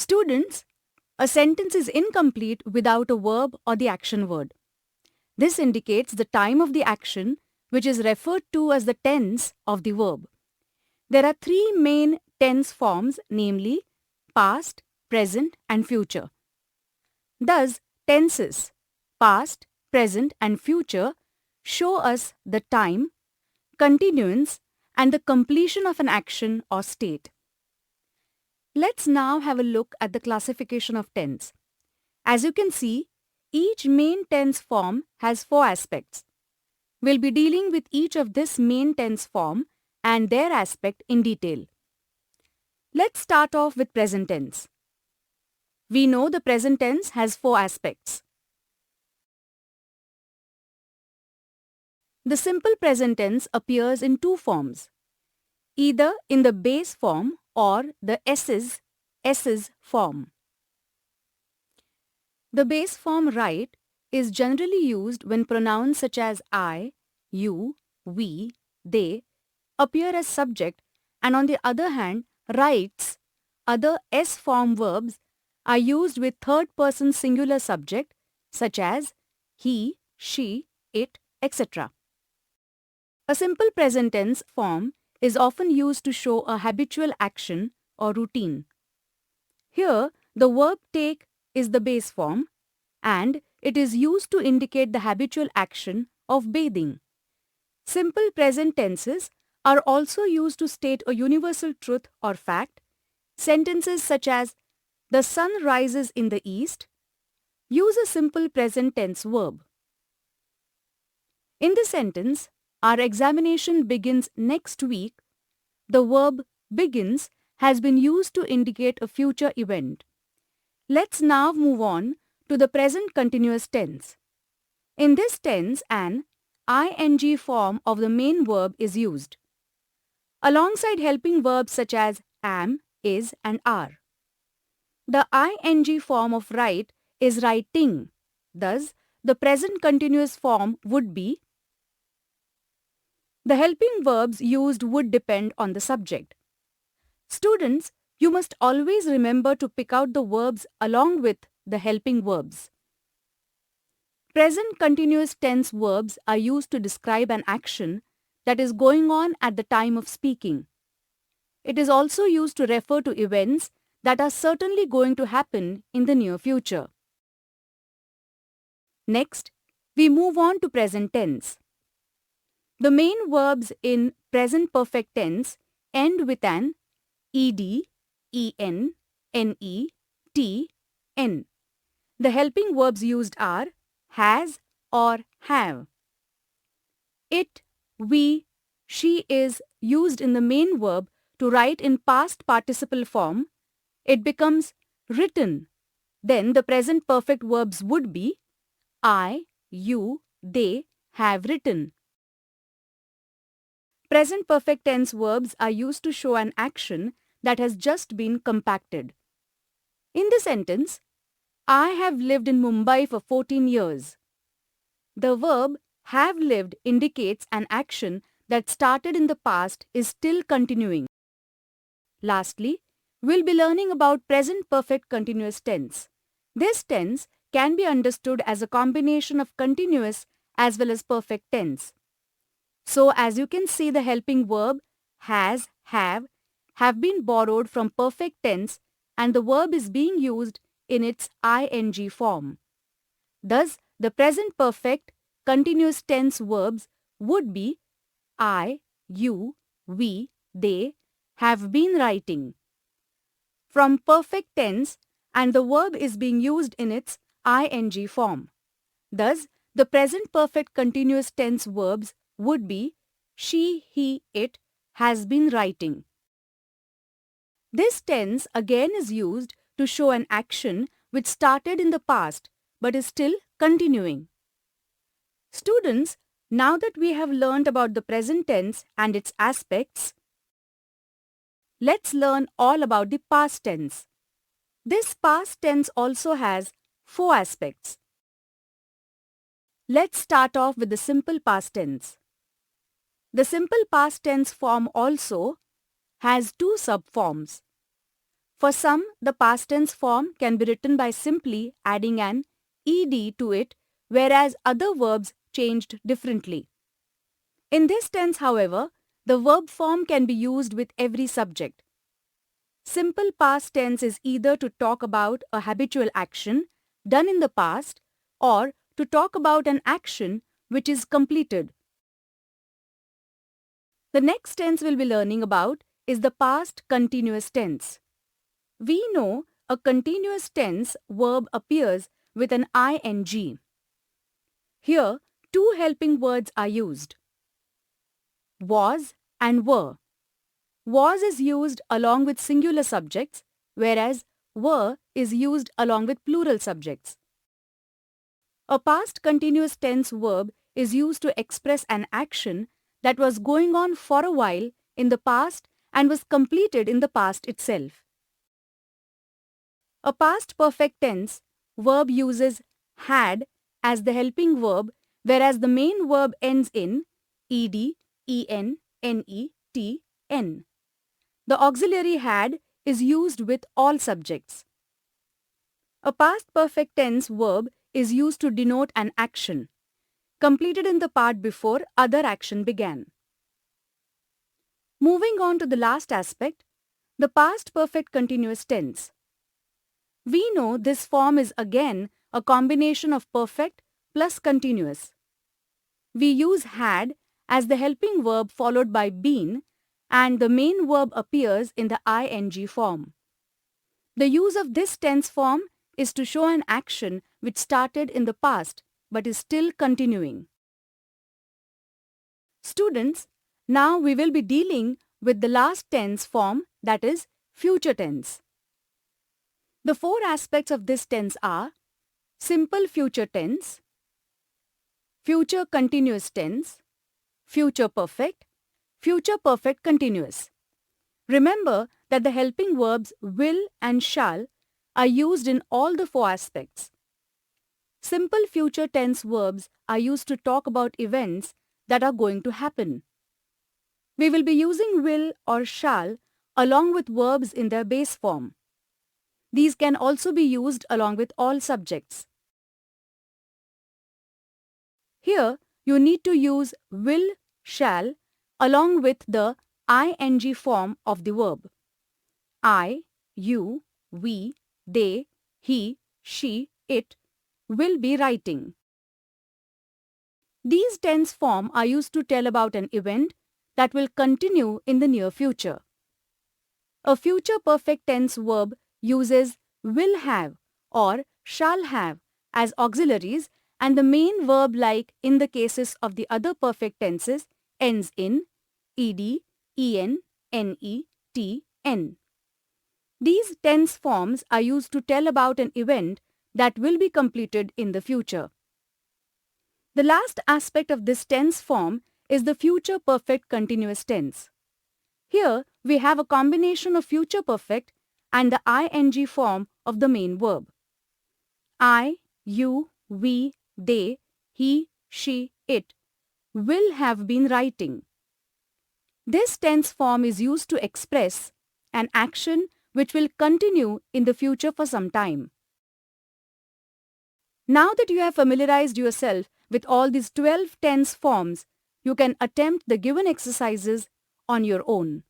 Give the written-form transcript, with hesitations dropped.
Students, a sentence is incomplete without a verb or the action word. This indicates the time of the action, which is referred to as the tense of the verb. There are three main tense forms, namely past, present, and future. Thus, tenses, past, present, and future, show us the time, continuance, and the completion of an action or state. Let's now have a look at the classification of tense. As you can see, each main tense form has four aspects. We'll be dealing with each of this main tense form and their aspect in detail. Let's start off with present tense. We know the present tense has four aspects. The simple present tense appears in two forms, either in the base form or the s's form. The base form right is generally used when pronouns such as I, you, we, they appear as subject, and on the other hand, rights, other S-form verbs, are used with third-person singular subject such as he, she, it, etc. A simple present tense form is often used to show a habitual action or routine. Here, the verb take is the base form, and it is used to indicate the habitual action of bathing. Simple present tenses are also used to state a universal truth or fact. Sentences such as, the sun rises in the east, use a simple present tense verb. In the sentence, our examination begins next week, the verb begins has been used to indicate a future event. Let's now move on to the present continuous tense. In this tense, an ing form of the main verb is used, alongside helping verbs such as am, is, and are. The ing form of write is writing. Thus, the present continuous form would be. The helping verbs used would depend on the subject. Students, you must always remember to pick out the verbs along with the helping verbs. Present continuous tense verbs are used to describe an action that is going on at the time of speaking. It is also used to refer to events that are certainly going to happen in the near future. Next, we move on to present tense. The main verbs in present perfect tense end with an ed, en, ne, t, n. The helping verbs used are has or have. It, we, she is used in the main verb to write in past participle form. It becomes written. Then the present perfect verbs would be I, you, they have written. Present perfect tense verbs are used to show an action that has just been compacted. In the sentence, I have lived in Mumbai for 14 years. The verb have lived indicates an action that started in the past is still continuing. Lastly, we'll be learning about present perfect continuous tense. This tense can be understood as a combination of continuous as well as perfect tense. So as you can see, the helping verb has, have been borrowed from perfect tense, and the verb is being used in its ing form. Thus, the present perfect continuous tense verbs would be I, you, we, they have been writing. From perfect tense, and the verb is being used in its ing form. Thus, the present perfect continuous tense verbs would be she, he, it has been writing. This tense again is used to show an action which started in the past but is still continuing. Students, now that we have learned about the present tense and its aspects, let's learn all about the past tense. This past tense also has four aspects. Let's start off with the simple past tense. The simple past tense form also has two subforms. For some, the past tense form can be written by simply adding an ed to it, whereas other verbs changed differently. In this tense, however, the verb form can be used with every subject. Simple past tense is either to talk about a habitual action done in the past or to talk about an action which is completed. The next tense we'll be learning about is the past continuous tense. We know a continuous tense verb appears with an ing. Here, two helping words are used: was and were. Was is used along with singular subjects, whereas were is used along with plural subjects. A past continuous tense verb is used to express an action that was going on for a while in the past and was completed in the past itself. A past perfect tense verb uses had as the helping verb, whereas the main verb ends in ed, en, ne, t, n. The auxiliary had is used with all subjects. A past perfect tense verb is used to denote an action completed in the part before other action began. Moving on to the last aspect, the past perfect continuous tense. We know this form is again a combination of perfect plus continuous. We use had as the helping verb followed by been, and the main verb appears in the ing form. The use of this tense form is to show an action which started in the past but is still continuing. Students, now we will be dealing with the last tense form, that is future tense. The four aspects of this tense are simple future tense, future continuous tense, future perfect continuous. Remember that the helping verbs will and shall are used in all the four aspects. Simple future tense verbs are used to talk about events that are going to happen. We will be using will or shall along with verbs in their base form. These can also be used along with all subjects. Here, you need to use will, shall along with the ing form of the verb. I, you, we, they, he, she, it will be writing. These tense forms are used to tell about an event that will continue in the near future. A future perfect tense verb uses will have or shall have as auxiliaries, and the main verb, like in the cases of the other perfect tenses, ends in ed, en, ne, t, n. These tense forms are used to tell about an event that will be completed in the future. The last aspect of this tense form is the future perfect continuous tense. Here, we have a combination of future perfect and the ing form of the main verb. I, you, we, they, he, she, it will have been writing. This tense form is used to express an action which will continue in the future for some time. Now that you have familiarized yourself with all these 12 tense forms, you can attempt the given exercises on your own.